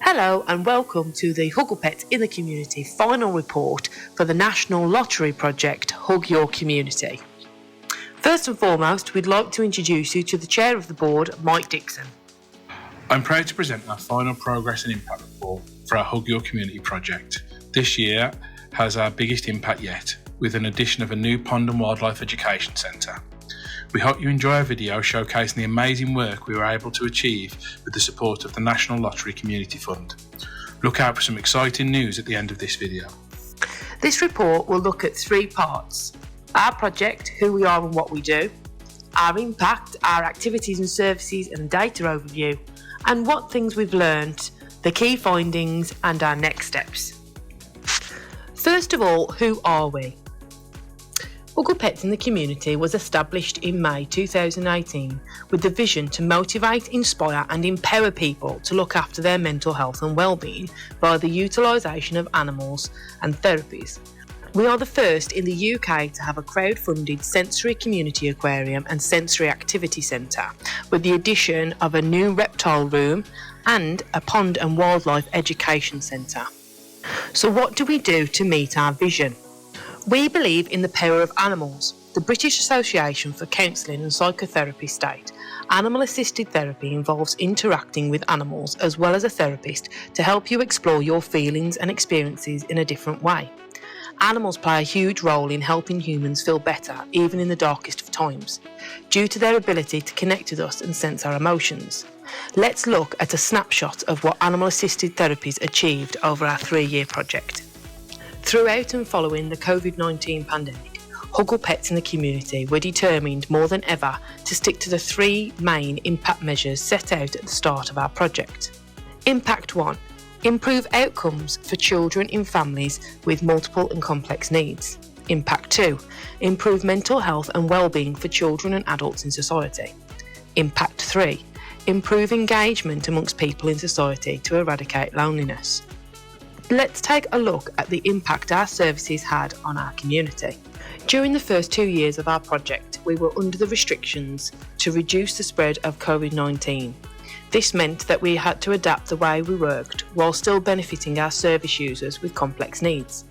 Hello and welcome to the HugglePets in the Community final report for the National Lottery project Hug Your Community. First and foremost, we'd like to introduce you to the Chair of the Board, Mike Dixon. I'm proud to present our final progress and impact report for our Hug Your Community project. This year has our biggest impact yet, with an addition of a new pond and wildlife education centre. We hope you enjoy our video showcasing the amazing work we were able to achieve with the support of the National Lottery Community Fund. Look out for some exciting news at the end of this video. This report will look at three parts: our project, who we are and what we do, our impact, our activities and services and data overview, and what things we've learned, the key findings and our next steps. First of all, who are we? HugglePets in the Community was established in May 2018 with the vision to motivate, inspire and empower people to look after their mental health and well-being via the utilisation of animals and therapies. We are the first in the UK to have a crowd-funded sensory community aquarium and sensory activity centre, with the addition of a new reptile room and a pond and wildlife education centre. So what do we do to meet our vision? We believe in the power of animals. The British Association for Counselling and Psychotherapy state animal-assisted therapy involves interacting with animals as well as a therapist to help you explore your feelings and experiences in a different way. Animals play a huge role in helping humans feel better, even in the darkest of times, due to their ability to connect with us and sense our emotions. Let's look at a snapshot of what animal-assisted therapies achieved over our 3-year project. Throughout and following the COVID-19 pandemic, HugglePets in the Community were determined more than ever to stick to the 3 main impact measures set out at the start of our project. Impact 1. Improve outcomes for children in families with multiple and complex needs. Impact 2. Improve mental health and well-being for children and adults in society. Impact 3. Improve engagement amongst people in society to eradicate loneliness. Let's take a look at the impact our services had on our community. During the first 2 years of our project, we were under the restrictions to reduce the spread of COVID-19. This meant that we had to adapt the way we worked while still benefiting our service users with complex needs.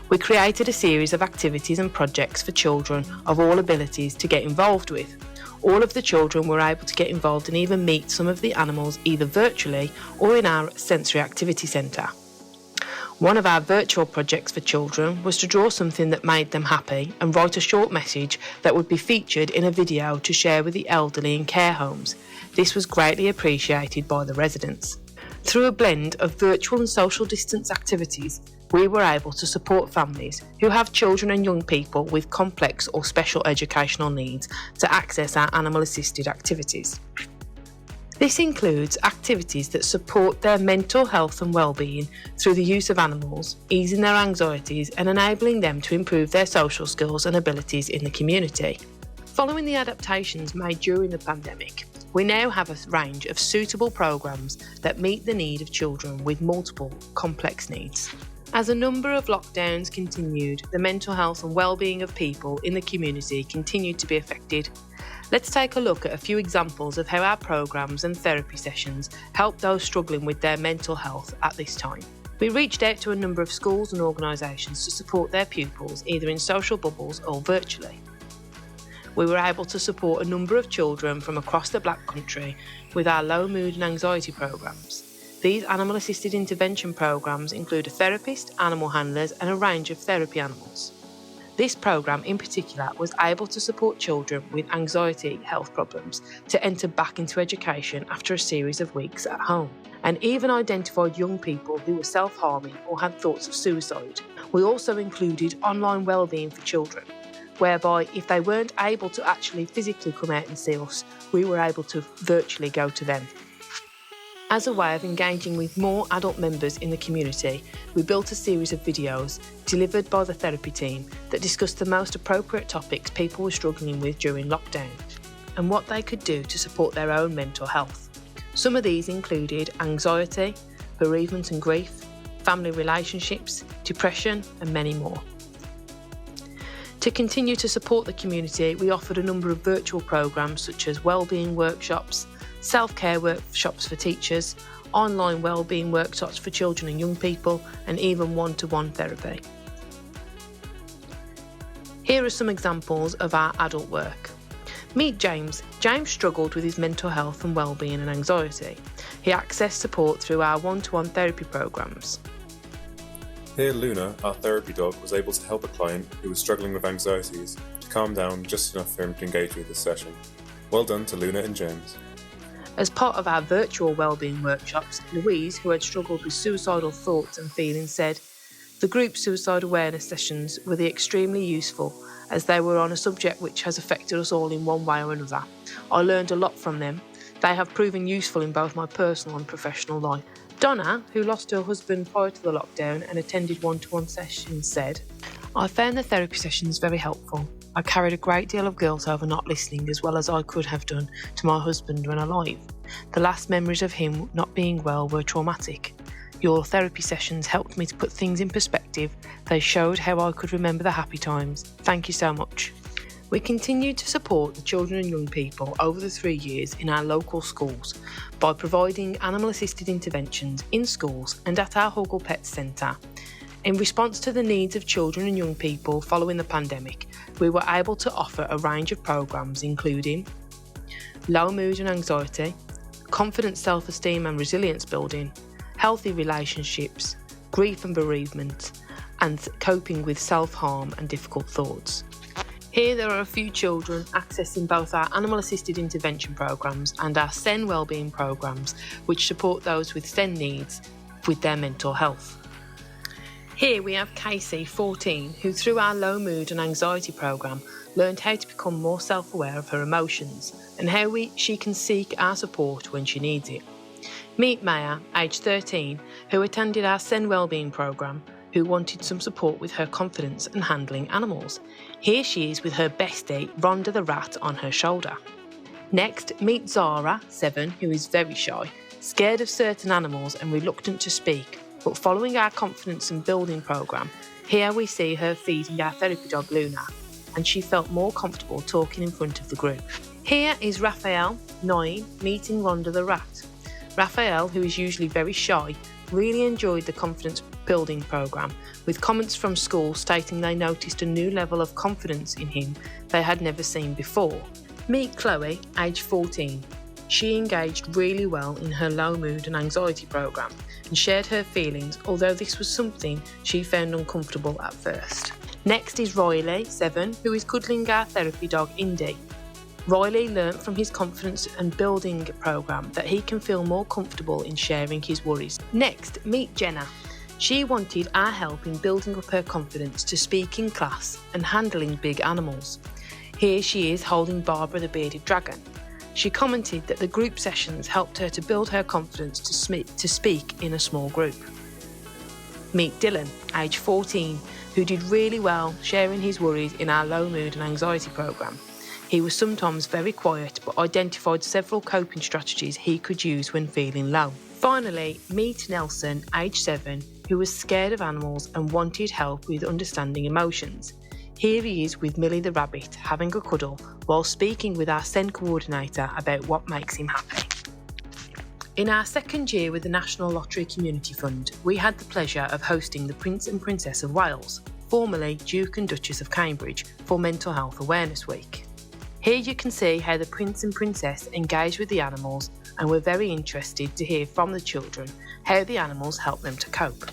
We created a series of activities and projects for children of all abilities to get involved with. All of the children were able to get involved and even meet some of the animals either virtually or in our sensory activity centre. One of our virtual projects for children was to draw something that made them happy and write a short message that would be featured in a video to share with the elderly in care homes. This was greatly appreciated by the residents. Through a blend of virtual and social distance activities, we were able to support families who have children and young people with complex or special educational needs to access our animal-assisted activities. This includes activities that support their mental health and well-being through the use of animals, easing their anxieties and enabling them to improve their social skills and abilities in the community. Following the adaptations made during the pandemic, we now have a range of suitable programs that meet the need of children with multiple complex needs. As a number of lockdowns continued, the mental health and well-being of people in the community continued to be affected. Let's take a look at a few examples of how our programs and therapy sessions help those struggling with their mental health at this time. We reached out to a number of schools and organisations to support their pupils either in social bubbles or virtually. We were able to support a number of children from across the Black Country with our low mood and anxiety programs. These animal-assisted intervention programs include a therapist, animal handlers and a range of therapy animals. This program in particular was able to support children with anxiety health problems to enter back into education after a series of weeks at home, and even identified young people who were self-harming or had thoughts of suicide. We also included online wellbeing for children, whereby if they weren't able to actually physically come out and see us, we were able to virtually go to them. As a way of engaging with more adult members in the community, we built a series of videos delivered by the therapy team that discussed the most appropriate topics people were struggling with during lockdown and what they could do to support their own mental health. Some of these included anxiety, bereavement and grief, family relationships, depression and many more. To continue to support the community, we offered a number of virtual programs such as wellbeing workshops, self-care workshops for teachers, online wellbeing workshops for children and young people, and even one-to-one therapy. Here are some examples of our adult work. Meet James. James struggled with his mental health and wellbeing and anxiety. He accessed support through our one-to-one therapy programs. Here Luna, our therapy dog, was able to help a client who was struggling with anxieties to calm down just enough for him to engage with this session. Well done to Luna and James. As part of our virtual wellbeing workshops, Louise, who had struggled with suicidal thoughts and feelings, said, "The group suicide awareness sessions were extremely useful as they were on a subject which has affected us all in one way or another. I learned a lot from them. They have proven useful in both my personal and professional life." Donna, who lost her husband prior to the lockdown and attended one-to-one sessions, said, "I found the therapy sessions very helpful. I carried a great deal of guilt over not listening as well as I could have done to my husband when alive. The last memories of him not being well were traumatic. Your therapy sessions helped me to put things in perspective. They showed how I could remember the happy times. Thank you so much." We continued to support the children and young people over the 3 years in our local schools by providing animal-assisted interventions in schools and at our Huggle Pets Centre. In response to the needs of children and young people following the pandemic, we were able to offer a range of programs including low mood and anxiety, confidence, self-esteem and resilience building, healthy relationships, grief and bereavement, and coping with self-harm and difficult thoughts. Here there are a few children accessing both our animal-assisted intervention programs and our SEN wellbeing programs, which support those with SEN needs with their mental health. Here we have Casey, 14, who through our low mood and anxiety program learned how to become more self-aware of her emotions and how she can seek our support when she needs it. Meet Maya, aged 13, who attended our SEN wellbeing program, who wanted some support with her confidence and handling animals. Here she is with her bestie, Rhonda the rat, on her shoulder. Next, meet Zara, 7, who is very shy, scared of certain animals and reluctant to speak, but following our confidence and building program, here we see her feeding our therapy dog Luna, and she felt more comfortable talking in front of the group. Here is Raphael, 9, meeting Rhonda the rat. Raphael, who is usually very shy, really enjoyed the confidence building program, with comments from school stating they noticed a new level of confidence in him they had never seen before. Meet Chloe, age 14. She engaged really well in her low mood and anxiety program and shared her feelings, although this was something she found uncomfortable at first. Next is Riley, 7, who is cuddling our therapy dog Indy. Riley learnt from his confidence and building program that he can feel more comfortable in sharing his worries. Next, meet Jenna. She wanted our help in building up her confidence to speak in class and handling big animals. Here she is holding Barbara the bearded dragon. She commented that the group sessions helped her to build her confidence to speak in a small group. Meet Dylan, age 14, who did really well sharing his worries in our low mood and anxiety program. He was sometimes very quiet but identified several coping strategies he could use when feeling low. Finally, meet Nelson, age 7, who was scared of animals and wanted help with understanding emotions. Here he is with Millie the rabbit having a cuddle while speaking with our SEN coordinator about what makes him happy. In our second year with the National Lottery Community Fund, we had the pleasure of hosting the Prince and Princess of Wales, formerly Duke and Duchess of Cambridge, for Mental Health Awareness Week. Here you can see how the Prince and Princess engage with the animals, and we're very interested to hear from the children how the animals help them to cope.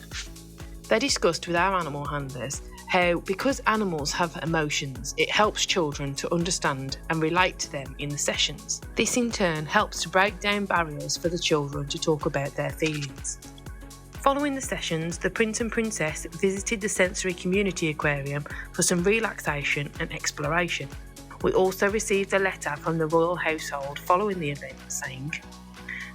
They discussed with our animal handlers how, because animals have emotions, it helps children to understand and relate to them in the sessions. This in turn helps to break down barriers for the children to talk about their feelings. Following the sessions, the Prince and Princess visited the Sensory Community Aquarium for some relaxation and exploration. We also received a letter from the royal household following the event saying,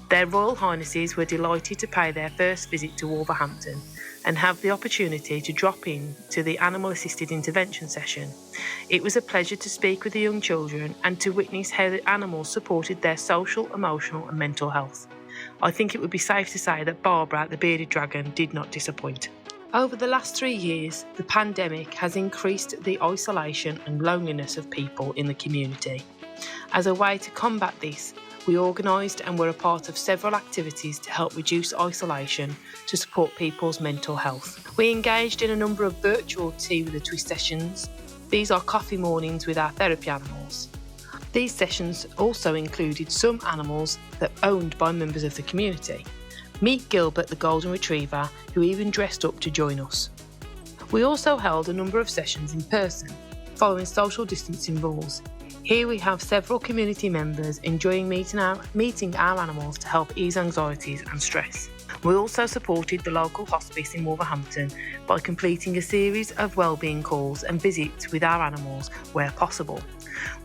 "Their Royal Highnesses were delighted to pay their first visit to Wolverhampton and have the opportunity to drop in to the animal assisted intervention session. It was a pleasure to speak with the young children and to witness how the animals supported their social, emotional and mental health. I think it would be safe to say that Barbara, the bearded dragon, did not disappoint." Over the last 3 years, the pandemic has increased the isolation and loneliness of people in the community. As a way to combat this, We organised and were a part of several activities to help reduce isolation to support people's mental health. We engaged in a number of virtual tea with a twist sessions. These are coffee mornings with our therapy animals. These sessions also included some animals that are owned by members of the community. Meet Gilbert the Golden Retriever, who even dressed up to join us. We also held a number of sessions in person, following social distancing rules. Here we have several community members enjoying meeting our animals to help ease anxieties and stress. We also supported the local hospice in Wolverhampton by completing a series of wellbeing calls and visits with our animals where possible.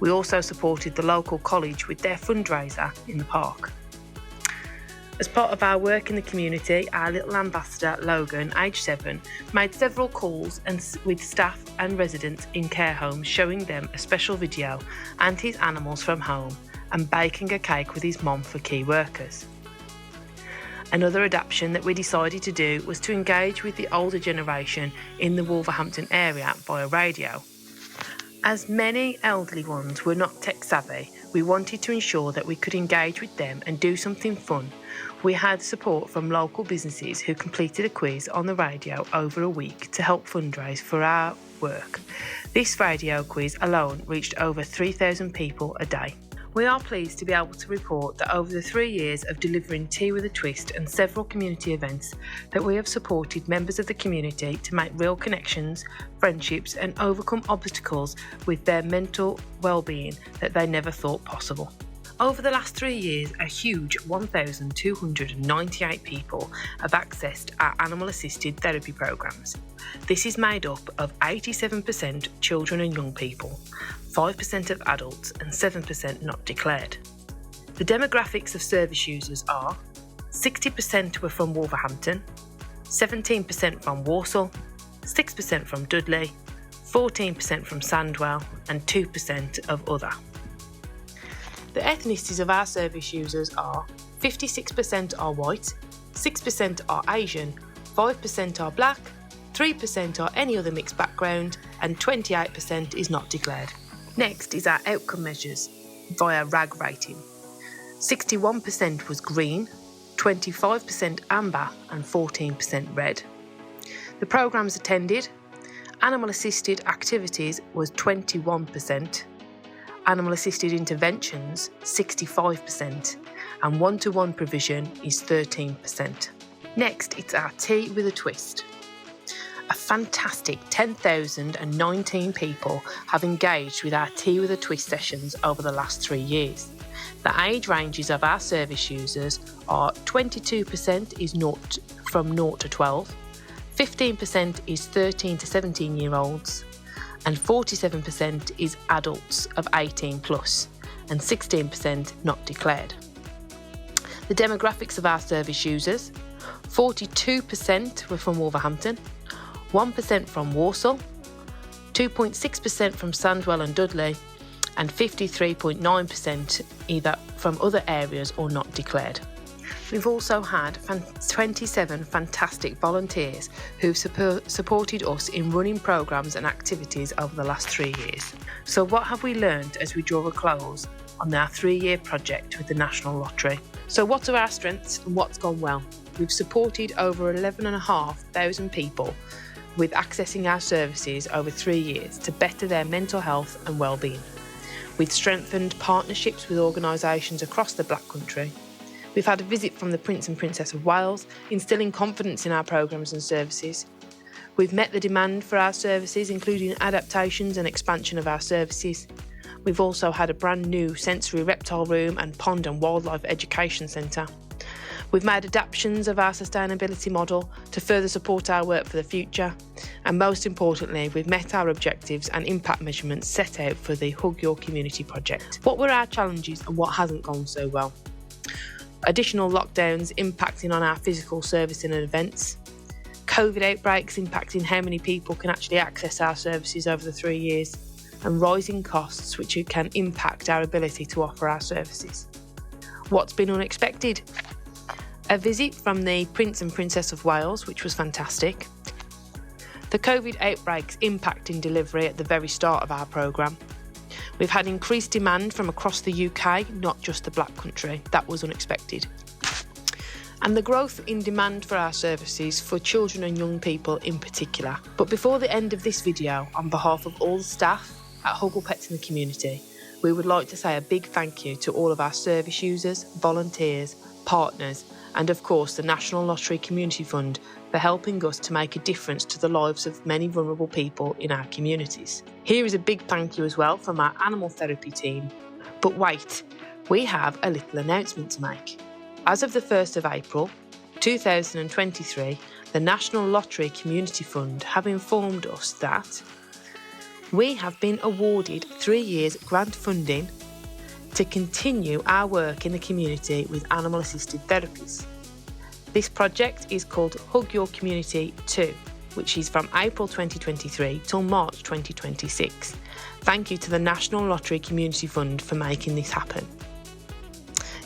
We also supported the local college with their fundraiser in the park. As part of our work in the community, our little ambassador, Logan, aged 7, made several calls with staff and residents in care homes, showing them a special video and his animals from home and baking a cake with his mom for key workers. Another adaptation that we decided to do was to engage with the older generation in the Wolverhampton area via radio. As many elderly ones were not tech savvy, we wanted to ensure that we could engage with them and do something fun. We had support from local businesses who completed a quiz on the radio over a week to help fundraise for our work. This radio quiz alone reached over 3,000 people a day. We are pleased to be able to report that over the 3 years of delivering Tea with a Twist and several community events, that we have supported members of the community to make real connections, friendships and overcome obstacles with their mental well-being that they never thought possible. Over the last 3 years, a huge 1,298 people have accessed our animal-assisted therapy programs. This is made up of 87% children and young people, 5% of adults and 7% not declared. The demographics of service users are 60% were from Wolverhampton, 17% from Walsall, 6% from Dudley, 14% from Sandwell and 2% of other. The ethnicities of our service users are 56% are white, 6% are Asian, 5% are black, 3% are any other mixed background and 28% is not declared. Next is our outcome measures via RAG rating. 61% was green, 25% amber and 14% red. The programmes attended: animal assisted activities was 21%, animal assisted interventions 65% and one-to-one provision is 13%. Next, it's our Tea with a Twist. A fantastic 10,019 people have engaged with our Tea with a Twist sessions over the last 3 years. The age ranges of our service users are 22% is from 0 to 12, 15% is 13 to 17 year olds, and 47% is adults of 18 plus, and 16% not declared. The demographics of our service users: 42% were from Wolverhampton, 1% from Walsall, 2.6% from Sandwell and Dudley, and 53.9% either from other areas or not declared. We've also had 27 fantastic volunteers who've supported us in running programmes and activities over the last 3 years. So what have we learned as we draw a close on our 3-year project with the National Lottery? So what are our strengths and what's gone well? We've supported over 11,500 people with accessing our services over 3 years to better their mental health and well-being. We've strengthened partnerships with organisations across the Black Country. We've had a visit from the Prince and Princess of Wales, instilling confidence in our programmes and services. We've met the demand for our services, including adaptations and expansion of our services. We've also had a brand new sensory reptile room and pond and wildlife education centre. We've made adaptations of our sustainability model to further support our work for the future. And most importantly, we've met our objectives and impact measurements set out for the Hug Your Community project. What were our challenges and what hasn't gone so well? Additional lockdowns impacting on our physical servicing and events. COVID outbreaks impacting how many people can actually access our services over the 3 years. And rising costs which can impact our ability to offer our services. What's been unexpected? A visit from the Prince and Princess of Wales, which was fantastic. The COVID outbreaks impacting delivery at the very start of our programme. We've had increased demand from across the UK, not just the Black Country. That was unexpected. And the growth in demand for our services for children and young people in particular. But before the end of this video, on behalf of all the staff at Huggle Pets in the community, we would like to say a big thank you to all of our service users, volunteers, partners, and of course the National Lottery Community Fund for helping us to make a difference to the lives of many vulnerable people in our communities. Here is a big thank you as well from our animal therapy team. But wait, we have a little announcement to make. As of the 1st of April 2023, the National Lottery Community Fund have informed us that we have been awarded 3 years grant funding to continue our work in the community with animal-assisted therapies. This project is called Hug Your Community 2, which is from April 2023 till March 2026. Thank you to the National Lottery Community Fund for making this happen.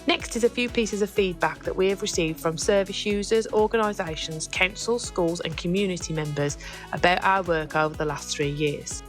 Next is a few pieces of feedback that we have received from service users, organisations, councils, schools and community members about our work over the last 3 years.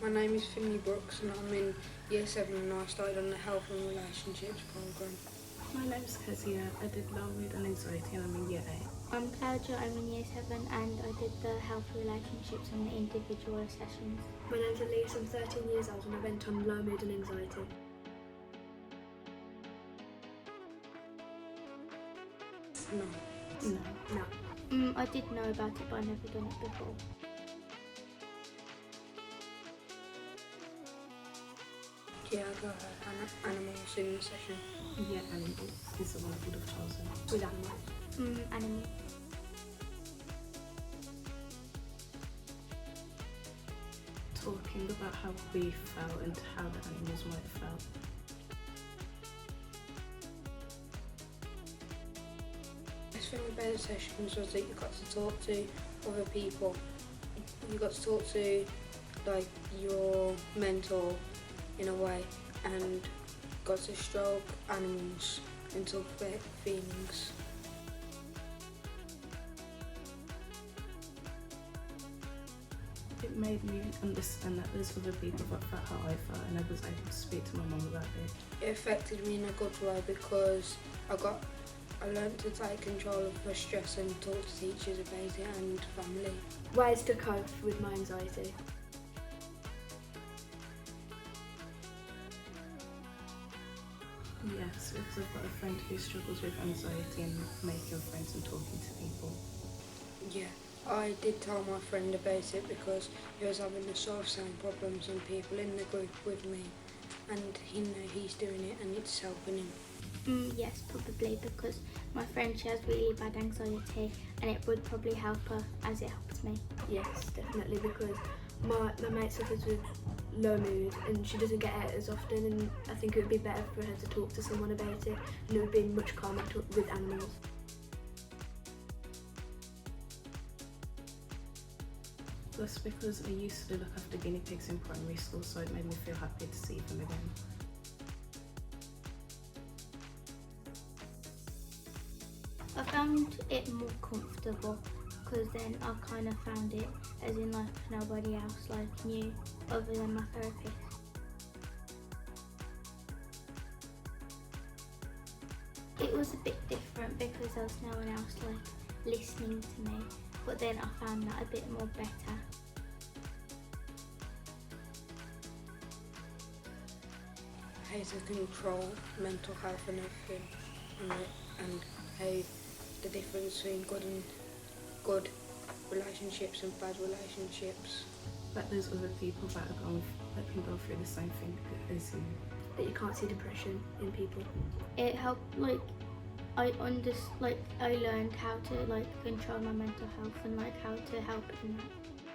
My name is Finley Brooks and I'm in Year 7 and I started on the Health and Relationships programme. My name's Kezia. I did low mood and anxiety and I'm in Year 8. I'm Claudia, I'm in Year 7 and I did the health relationships and the individual sessions. My name's Elise, I'm 13 years old and I went on low mood and anxiety. No. I did know about it but I've never done it before. Yeah, I got animals in the session. Yeah, animals is the one I would have chosen. With animals. Animal. Talking about how we felt and how the animals might have felt. The best thing about the sessions was that you got to talk to other people. You got to talk to like your mentor in a way and got to stroke animals and talk about feelings. It made me understand that there's other people that felt how I felt and I was able to speak to my mum about it. It affected me in a good way because I learned to take control of my stress and talk to teachers about it and family. Ways to cope with my anxiety. Yes, because I've got a friend who struggles with anxiety and making friends and talking to people. Yeah, I did tell my friend about it because he was having the sort of same problems and people in the group with me, and he knows he's doing it and it's helping him. Yes, probably because my friend, she has really bad anxiety and it would probably help her as it helps me. Yes, definitely, because My mate suffers with low mood and she doesn't get out as often, and I think it would be better for her to talk to someone about it, and it would be much calmer with animals. Plus because I used to look after guinea pigs in primary school, so it made me feel happy to see them again. I found it more comfortable because then I kind of found it as in like nobody else like knew other than my therapist. It was a bit different because there was no one else like listening to me, but then I found that a bit more better. How to control mental health and everything, and how the difference between good relationships and bad relationships. But there's other people that can go through the same thing as you. That you can't see depression in people. It helped I learned how to like control my mental health and like how to help in that.